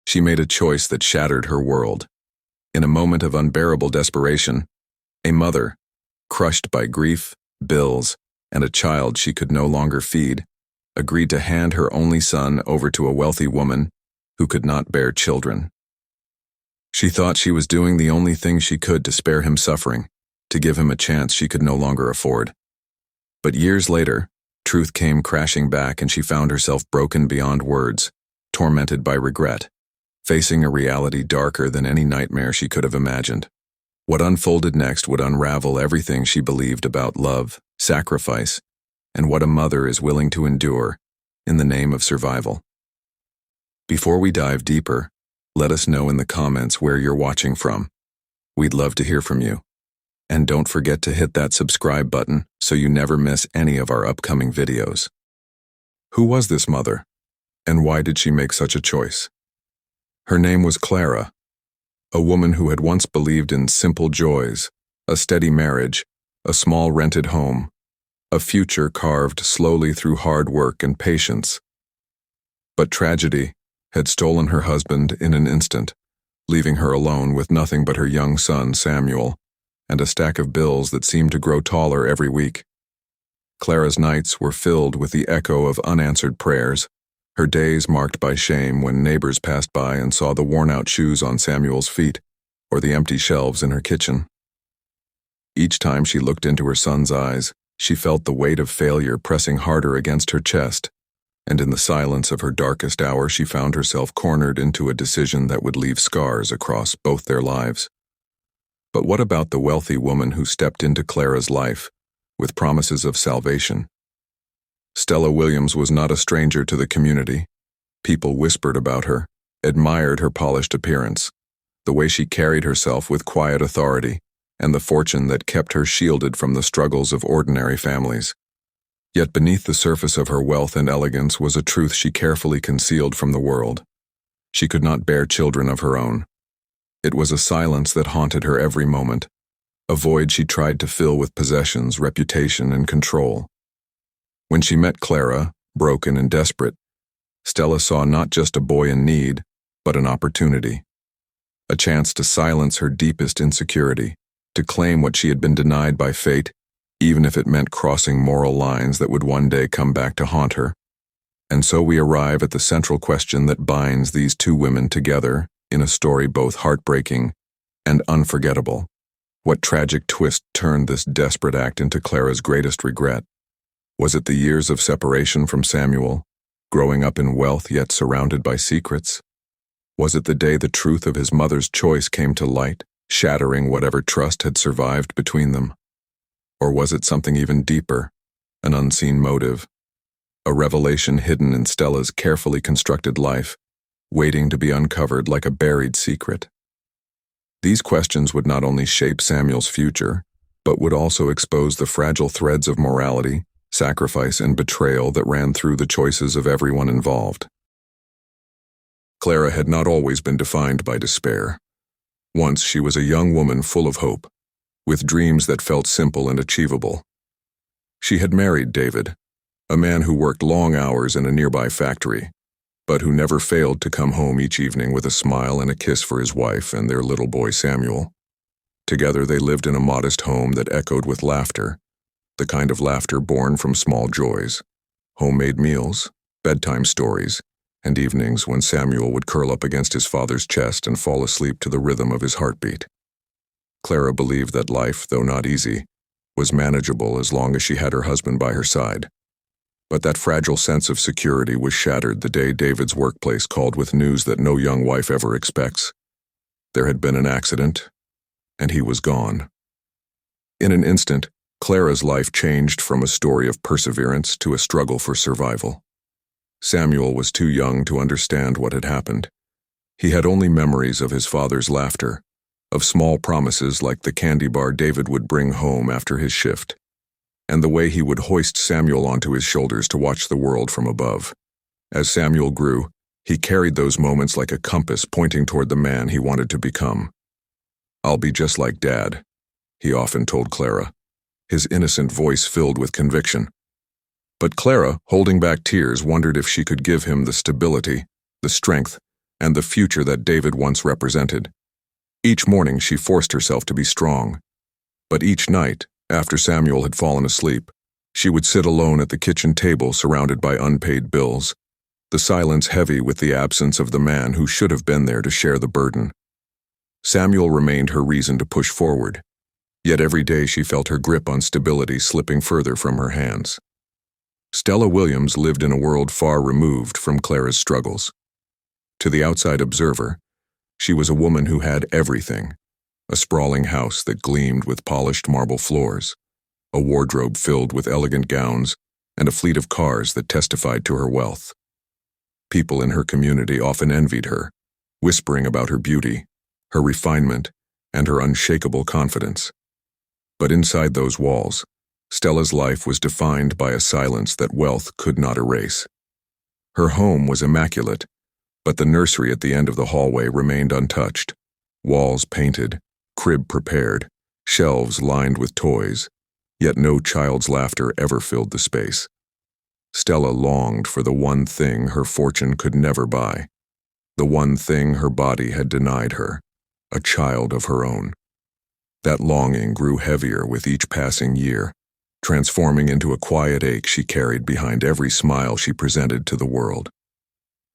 She made a choice that shattered her world. In a moment of unbearable desperation, a mother, crushed by grief, bills, and a child she could no longer feed, agreed to hand her only son over to a wealthy woman who could not bear children. She thought she was doing the only thing she could to spare him suffering, to give him a chance she could no longer afford. But years later, truth came crashing back and she found herself broken beyond words, tormented by regret, facing a reality darker than any nightmare she could have imagined. What unfolded next would unravel everything she believed about love, sacrifice, and what a mother is willing to endure in the name of survival. Before we dive deeper, let us know in the comments where you're watching from. We'd love to hear from you. And don't forget to hit that subscribe button so you never miss any of our upcoming videos. Who was this mother? And why did she make such a choice? Her name was Clara, a woman who had once believed in simple joys, a steady marriage, a small rented home, a future carved slowly through hard work and patience. But tragedy had stolen her husband in an instant, leaving her alone with nothing but her young son, Samuel, and a stack of bills that seemed to grow taller every week. Clara's nights were filled with the echo of unanswered prayers, her days marked by shame when neighbors passed by and saw the worn-out shoes on Samuel's feet or the empty shelves in her kitchen. Each time she looked into her son's eyes, she felt the weight of failure pressing harder against her chest, and in the silence of her darkest hour she found herself cornered into a decision that would leave scars across both their lives. But what about the wealthy woman who stepped into Clara's life with promises of salvation? Stella Williams was not a stranger to the community. People whispered about her, admired her polished appearance, the way she carried herself with quiet authority, and the fortune that kept her shielded from the struggles of ordinary families. Yet beneath the surface of her wealth and elegance was a truth she carefully concealed from the world. She could not bear children of her own. It was a silence that haunted her every moment, a void she tried to fill with possessions, reputation, and control. When she met Clara, broken and desperate, Stella saw not just a boy in need, but an opportunity. A chance to silence her deepest insecurity, to claim what she had been denied by fate, even if it meant crossing moral lines that would one day come back to haunt her. And so we arrive at the central question that binds these two women together in a story both heartbreaking and unforgettable. What tragic twist turned this desperate act into Clara's greatest regret? Was it the years of separation from Samuel, growing up in wealth yet surrounded by secrets? Was it the day the truth of his mother's choice came to light, shattering whatever trust had survived between them? Or was it something even deeper, an unseen motive, a revelation hidden in Stella's carefully constructed life, waiting to be uncovered like a buried secret? These questions would not only shape Samuel's future, but would also expose the fragile threads of morality, sacrifice, and betrayal that ran through the choices of everyone involved. Clara had not always been defined by despair. Once she was a young woman full of hope, with dreams that felt simple and achievable. She had married David, a man who worked long hours in a nearby factory, but who never failed to come home each evening with a smile and a kiss for his wife and their little boy Samuel. Together they lived in a modest home that echoed with laughter, the kind of laughter born from small joys, homemade meals, bedtime stories, and evenings when Samuel would curl up against his father's chest and fall asleep to the rhythm of his heartbeat. Clara believed that life, though not easy, was manageable as long as she had her husband by her side. But that fragile sense of security was shattered the day David's workplace called with news that no young wife ever expects. There had been an accident, and he was gone. In an instant, Clara's life changed from a story of perseverance to a struggle for survival. Samuel was too young to understand what had happened. He had only memories of his father's laughter, of small promises like the candy bar David would bring home after his shift, and the way he would hoist Samuel onto his shoulders to watch the world from above. As Samuel grew, he carried those moments like a compass pointing toward the man he wanted to become. "I'll be just like Dad," he often told Clara, his innocent voice filled with conviction. But Clara, holding back tears, wondered if she could give him the stability, the strength, and the future that David once represented. Each morning she forced herself to be strong, but each night, after Samuel had fallen asleep, she would sit alone at the kitchen table surrounded by unpaid bills, the silence heavy with the absence of the man who should have been there to share the burden. Samuel remained her reason to push forward, yet every day she felt her grip on stability slipping further from her hands. Stella Williams lived in a world far removed from Clara's struggles. To the outside observer, she was a woman who had everything: a sprawling house that gleamed with polished marble floors, a wardrobe filled with elegant gowns, and a fleet of cars that testified to her wealth. People in her community often envied her, whispering about her beauty, her refinement, and her unshakable confidence. But inside those walls, Stella's life was defined by a silence that wealth could not erase. Her home was immaculate, but the nursery at the end of the hallway remained untouched, walls painted, crib prepared, shelves lined with toys, yet no child's laughter ever filled the space. Stella longed for the one thing her fortune could never buy, the one thing her body had denied her: a child of her own. That longing grew heavier with each passing year, transforming into a quiet ache she carried behind every smile she presented to the world.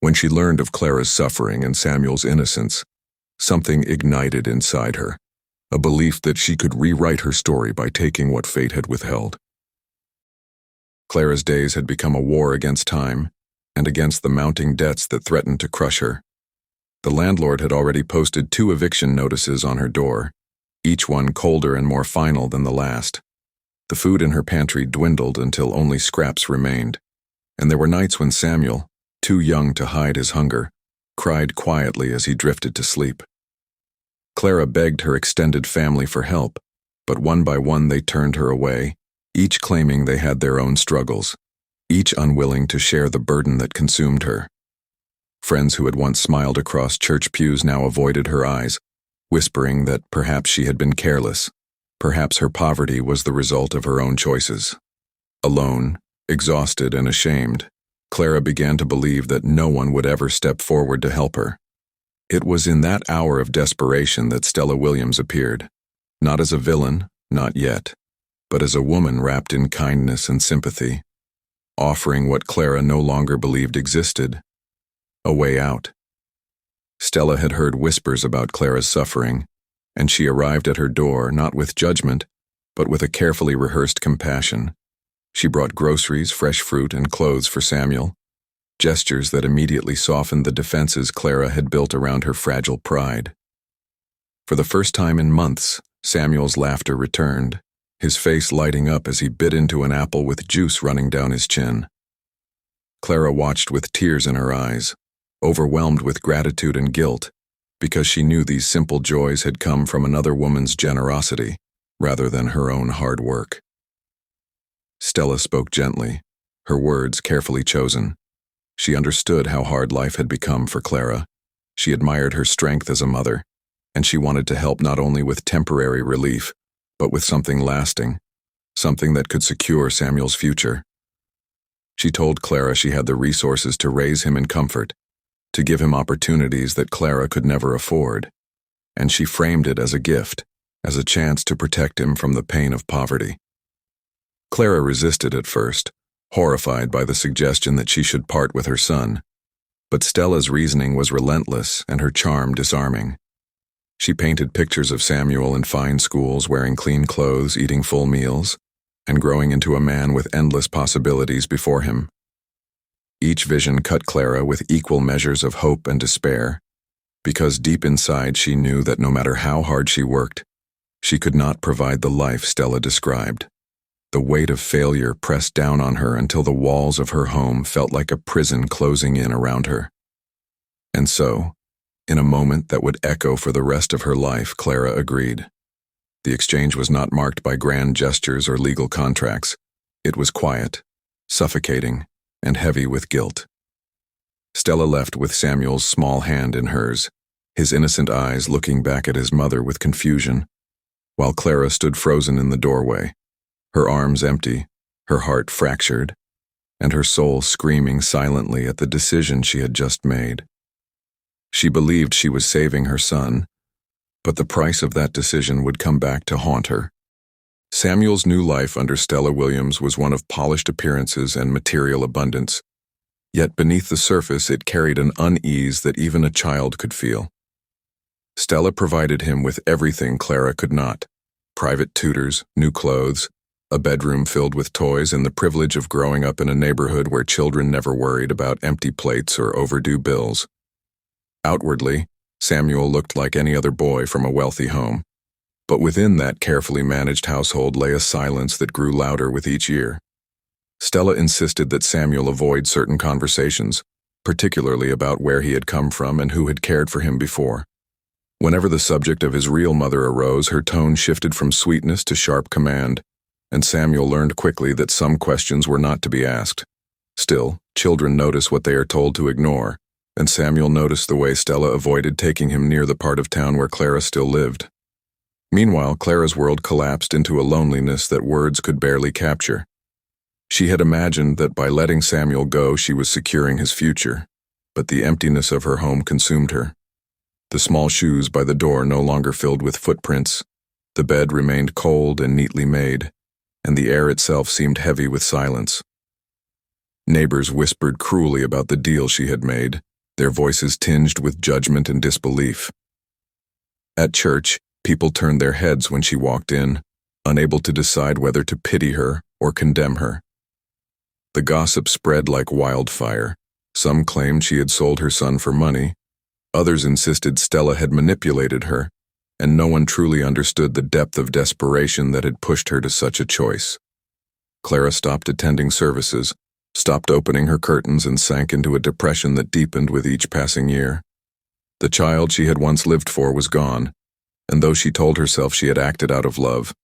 When she learned of Clara's suffering and Samuel's innocence, something ignited inside her, a belief that she could rewrite her story by taking what fate had withheld. Clara's days had become a war against time and against the mounting debts that threatened to crush her. The landlord had already posted 2 eviction notices on her door, each one colder and more final than the last. The food in her pantry dwindled until only scraps remained, and there were nights when Samuel, too young to hide his hunger, cried quietly as he drifted to sleep. Clara begged her extended family for help, but one by one they turned her away, each claiming they had their own struggles, each unwilling to share the burden that consumed her. Friends who had once smiled across church pews now avoided her eyes, whispering that perhaps she had been careless, perhaps her poverty was the result of her own choices. Alone, exhausted and ashamed, Clara began to believe that no one would ever step forward to help her. It was in that hour of desperation that Stella Williams appeared, not as a villain, not yet, but as a woman wrapped in kindness and sympathy, offering what Clara no longer believed existed: a way out. Stella had heard whispers about Clara's suffering, and she arrived at her door not with judgment, but with a carefully rehearsed compassion. She brought groceries, fresh fruit, and clothes for Samuel, gestures that immediately softened the defenses Clara had built around her fragile pride. For the first time in months, Samuel's laughter returned, his face lighting up as he bit into an apple with juice running down his chin. Clara watched with tears in her eyes, overwhelmed with gratitude and guilt, because she knew these simple joys had come from another woman's generosity, rather than her own hard work. Stella spoke gently, her words carefully chosen. She understood how hard life had become for Clara. She admired her strength as a mother, and she wanted to help not only with temporary relief, but with something lasting, something that could secure Samuel's future. She told Clara she had the resources to raise him in comfort, to give him opportunities that Clara could never afford, and she framed it as a gift, as a chance to protect him from the pain of poverty. Clara resisted at first, horrified by the suggestion that she should part with her son, but Stella's reasoning was relentless and her charm disarming. She painted pictures of Samuel in fine schools, wearing clean clothes, eating full meals, and growing into a man with endless possibilities before him. Each vision cut Clara with equal measures of hope and despair, because deep inside she knew that no matter how hard she worked, she could not provide the life Stella described. The weight of failure pressed down on her until the walls of her home felt like a prison closing in around her. And so, in a moment that would echo for the rest of her life, Clara agreed. The exchange was not marked by grand gestures or legal contracts. It was quiet, suffocating, and heavy with guilt. Stella left with Samuel's small hand in hers, his innocent eyes looking back at his mother with confusion, while Clara stood frozen in the doorway, her arms empty, her heart fractured, and her soul screaming silently at the decision she had just made. She believed she was saving her son, but the price of that decision would come back to haunt her. Samuel's new life under Stella Williams was one of polished appearances and material abundance, yet beneath the surface it carried an unease that even a child could feel. Stella provided him with everything Clara could not: private tutors, new clothes, a bedroom filled with toys, and the privilege of growing up in a neighborhood where children never worried about empty plates or overdue bills. Outwardly, Samuel looked like any other boy from a wealthy home, but within that carefully managed household lay a silence that grew louder with each year. Stella insisted that Samuel avoid certain conversations, particularly about where he had come from and who had cared for him before. Whenever the subject of his real mother arose, her tone shifted from sweetness to sharp command, and Samuel learned quickly that some questions were not to be asked. Still, children notice what they are told to ignore, and Samuel noticed the way Stella avoided taking him near the part of town where Clara still lived. Meanwhile, Clara's world collapsed into a loneliness that words could barely capture. She had imagined that by letting Samuel go she was securing his future, but the emptiness of her home consumed her. The small shoes by the door no longer filled with footprints, the bed remained cold and neatly made, and the air itself seemed heavy with silence. Neighbors whispered cruelly about the deal she had made, their voices tinged with judgment and disbelief. At church, people turned their heads when she walked in, unable to decide whether to pity her or condemn her. The gossip spread like wildfire. Some claimed she had sold her son for money. Others insisted Stella had manipulated her, and no one truly understood the depth of desperation that had pushed her to such a choice. Clara stopped attending services, stopped opening her curtains, and sank into a depression that deepened with each passing year. The child she had once lived for was gone, and though she told herself she had acted out of love,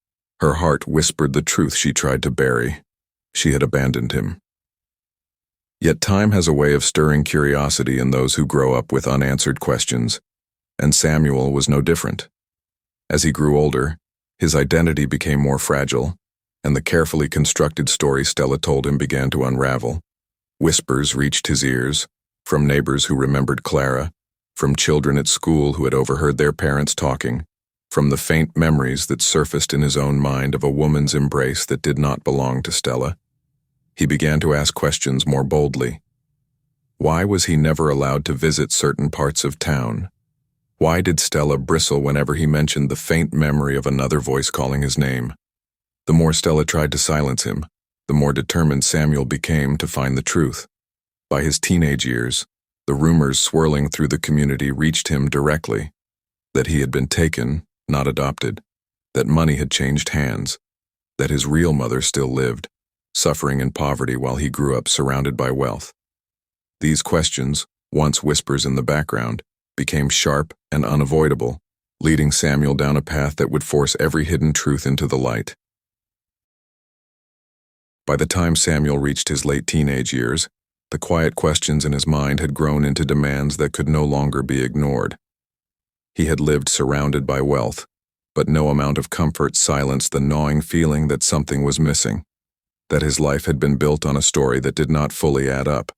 her heart whispered the truth she tried to bury. She had abandoned him. Yet time has a way of stirring curiosity in those who grow up with unanswered questions, and Samuel was no different. As he grew older, his identity became more fragile, and the carefully constructed story Stella told him began to unravel. Whispers reached his ears, from neighbors who remembered Clara, from children at school who had overheard their parents talking, from the faint memories that surfaced in his own mind of a woman's embrace that did not belong to Stella. He began to ask questions more boldly. Why was he never allowed to visit certain parts of town? Why did Stella bristle whenever he mentioned the faint memory of another voice calling his name? The more Stella tried to silence him, the more determined Samuel became to find the truth. By his teenage years, the rumors swirling through the community reached him directly: that he had been taken, not adopted, that money had changed hands, that his real mother still lived, suffering in poverty while he grew up surrounded by wealth. These questions, once whispers in the background, became sharp and unavoidable, leading Samuel down a path that would force every hidden truth into the light. By the time Samuel reached his late teenage years, the quiet questions in his mind had grown into demands that could no longer be ignored. He had lived surrounded by wealth, but no amount of comfort silenced the gnawing feeling that something was missing, that his life had been built on a story that did not fully add up.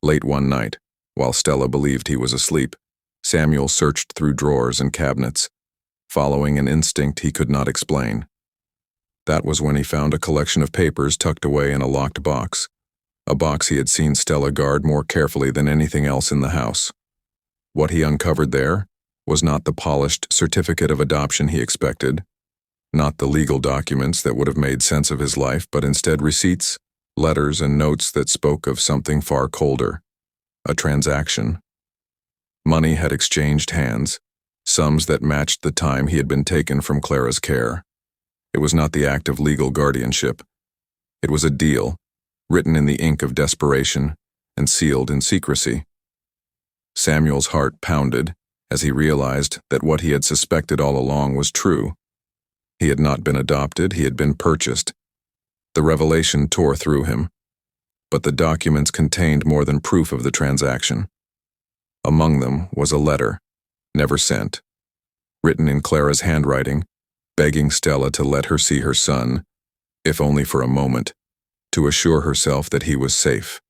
Late one night, while Stella believed he was asleep, Samuel searched through drawers and cabinets, following an instinct he could not explain. That was when he found a collection of papers tucked away in a locked box, a box he had seen Stella guard more carefully than anything else in the house. What he uncovered there was not the polished certificate of adoption he expected, not the legal documents that would have made sense of his life, but instead receipts, letters, and notes that spoke of something far colder: a transaction. Money had exchanged hands, sums that matched the time he had been taken from Clara's care. It was not the act of legal guardianship. It was a deal, written in the ink of desperation and sealed in secrecy. Samuel's heart pounded as he realized that what he had suspected all along was true. He had not been adopted, he had been purchased. The revelation tore through him, but the documents contained more than proof of the transaction. Among them was a letter, never sent, written in Clara's handwriting, begging Stella to let her see her son, if only for a moment, to assure herself that he was safe.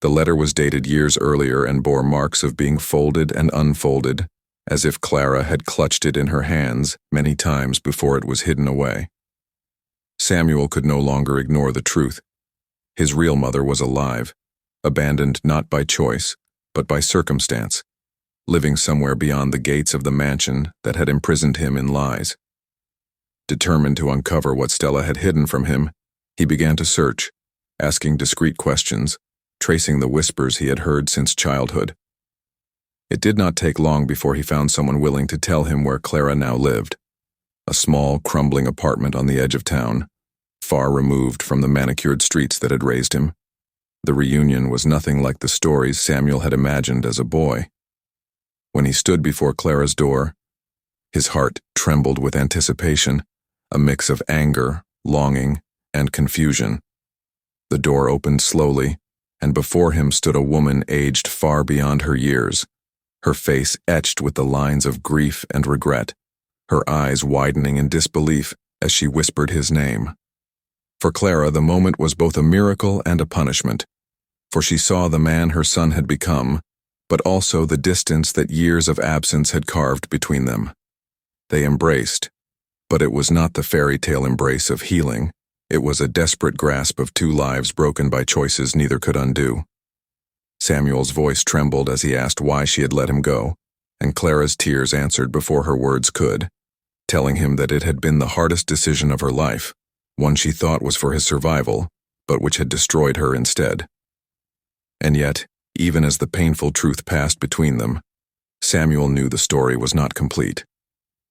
The letter was dated years earlier and bore marks of being folded and unfolded, as if Clara had clutched it in her hands many times before it was hidden away. Samuel could no longer ignore the truth. His real mother was alive, abandoned not by choice, but by circumstance, living somewhere beyond the gates of the mansion that had imprisoned him in lies. Determined to uncover what Stella had hidden from him, he began to search, asking discreet questions, tracing the whispers he had heard since childhood. It did not take long before he found someone willing to tell him where Clara now lived, a small, crumbling apartment on the edge of town, far removed from the manicured streets that had raised him. The reunion was nothing like the stories Samuel had imagined as a boy. When he stood before Clara's door, his heart trembled with anticipation, a mix of anger, longing, and confusion. The door opened slowly, and before him stood a woman aged far beyond her years, her face etched with the lines of grief and regret, her eyes widening in disbelief as she whispered his name. For Clara, the moment was both a miracle and a punishment, for she saw the man her son had become, but also the distance that years of absence had carved between them. They embraced, but it was not the fairy tale embrace of healing. It was a desperate grasp of two lives broken by choices neither could undo. Samuel's voice trembled as he asked why she had let him go, and Clara's tears answered before her words could, telling him that it had been the hardest decision of her life, one she thought was for his survival, but which had destroyed her instead. And yet, even as the painful truth passed between them, Samuel knew the story was not complete.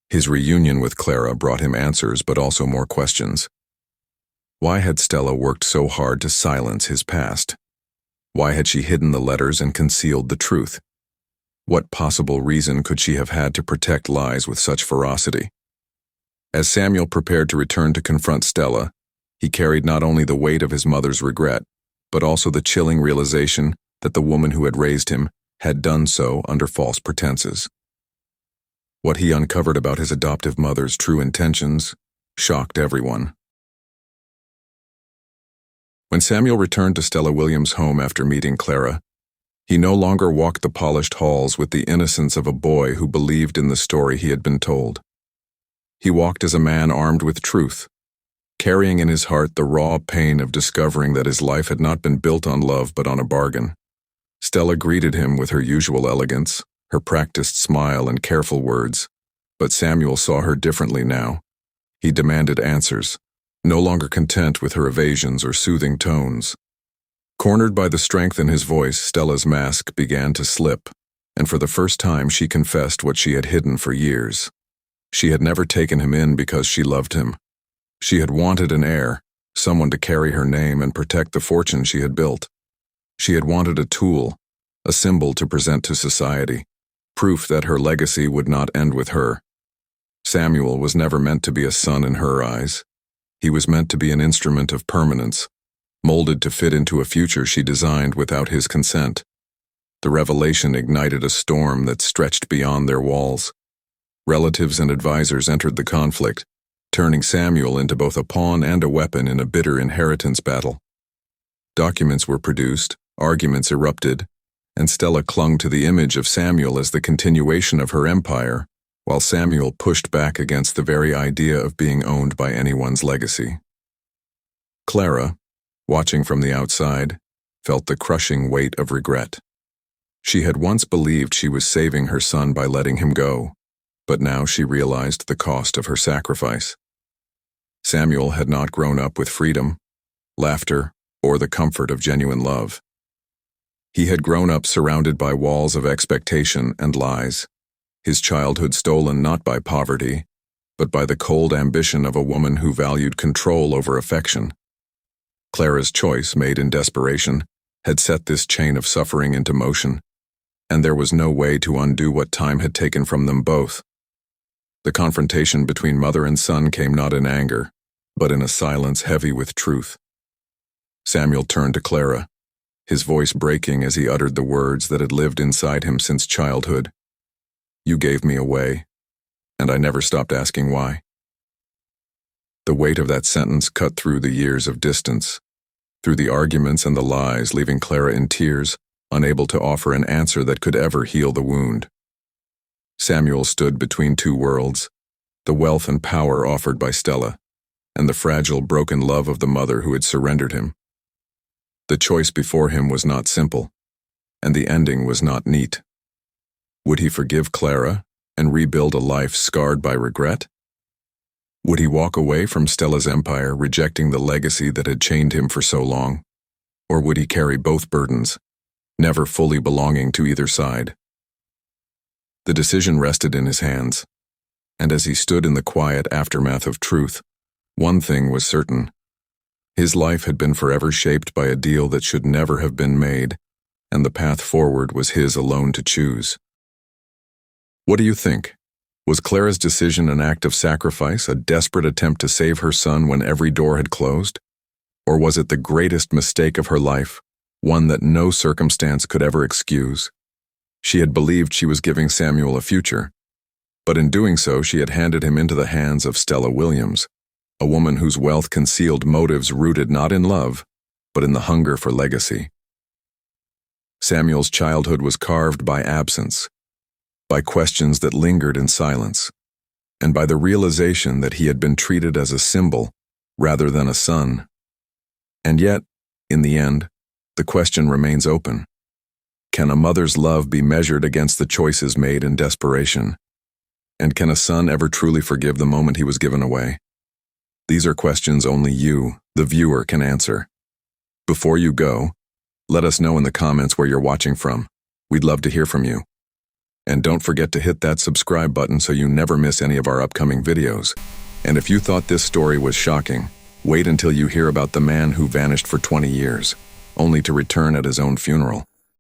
His reunion with Clara brought him answers but also more questions. Why had Stella worked so hard to silence his past? Why had she hidden the letters and concealed the truth? What possible reason could she have had to protect lies with such ferocity? As Samuel prepared to return to confront Stella, he carried not only the weight of his mother's regret, but also the chilling realization that the woman who had raised him had done so under false pretenses. What he uncovered about his adoptive mother's true intentions shocked everyone. When Samuel returned to Stella Williams' home after meeting Clara, he no longer walked the polished halls with the innocence of a boy who believed in the story he had been told. He walked as a man armed with truth, carrying in his heart the raw pain of discovering that his life had not been built on love but on a bargain. Stella greeted him with her usual elegance, her practiced smile and careful words, but Samuel saw her differently now. He demanded answers, no longer content with her evasions or soothing tones. Cornered by the strength in his voice, Stella's mask began to slip, and for the first time she confessed what she had hidden for years. She had never taken him in because she loved him. She had wanted an heir, someone to carry her name and protect the fortune she had built. She had wanted a tool, a symbol to present to society, proof that her legacy would not end with her. Samuel was never meant to be a son in her eyes. He was meant to be an instrument of permanence, molded to fit into a future she designed without his consent. The revelation ignited a storm that stretched beyond their walls. Relatives and advisors entered the conflict, turning Samuel into both a pawn and a weapon in a bitter inheritance battle. Documents were produced, arguments erupted, and Stella clung to the image of Samuel as the continuation of her empire, while Samuel pushed back against the very idea of being owned by anyone's legacy. Clara, watching from the outside, felt the crushing weight of regret. She had once believed she was saving her son by letting him go, but now she realized the cost of her sacrifice. Samuel had not grown up with freedom, laughter, or the comfort of genuine love. He had grown up surrounded by walls of expectation and lies, his childhood stolen not by poverty, but by the cold ambition of a woman who valued control over affection. Clara's choice, made in desperation, had set this chain of suffering into motion, and there was no way to undo what time had taken from them both. The confrontation between mother and son came not in anger, but in a silence heavy with truth. Samuel turned to Clara, his voice breaking as he uttered the words that had lived inside him since childhood. "You gave me away, and I never stopped asking why." The weight of that sentence cut through the years of distance. through the arguments and the lies, leaving Clara in tears, unable to offer an answer that could ever heal the wound. Samuel stood between two worlds, the wealth and power offered by Stella, and the fragile, broken love of the mother who had surrendered him. The choice before him was not simple, and the ending was not neat. Would he forgive Clara and rebuild a life scarred by regret? Would he walk away from Stella's empire, rejecting the legacy that had chained him for so long? Or would he carry both burdens, never fully belonging to either side? The decision rested in his hands, and as he stood in the quiet aftermath of truth, one thing was certain. His life had been forever shaped by a deal that should never have been made, and the path forward was his alone to choose. What do you think? Was Clara's decision an act of sacrifice, a desperate attempt to save her son when every door had closed? Or was it the greatest mistake of her life, one that no circumstance could ever excuse? She had believed she was giving Samuel a future, but in doing so she had handed him into the hands of Stella Williams, a woman whose wealth concealed motives rooted not in love, but in the hunger for legacy. Samuel's childhood was carved by absence, by questions that lingered in silence, and by the realization that he had been treated as a symbol rather than a son. And yet, in the end, the question remains open. Can a mother's love be measured against the choices made in desperation? And can a son ever truly forgive the moment he was given away? These are questions only you, the viewer, can answer. Before you go, let us know in the comments where you're watching from. We'd love to hear from you. And don't forget to hit that subscribe button so you never miss any of our upcoming videos. And if you thought this story was shocking, wait until you hear about the man who vanished for 20 years, only to return at his own funeral.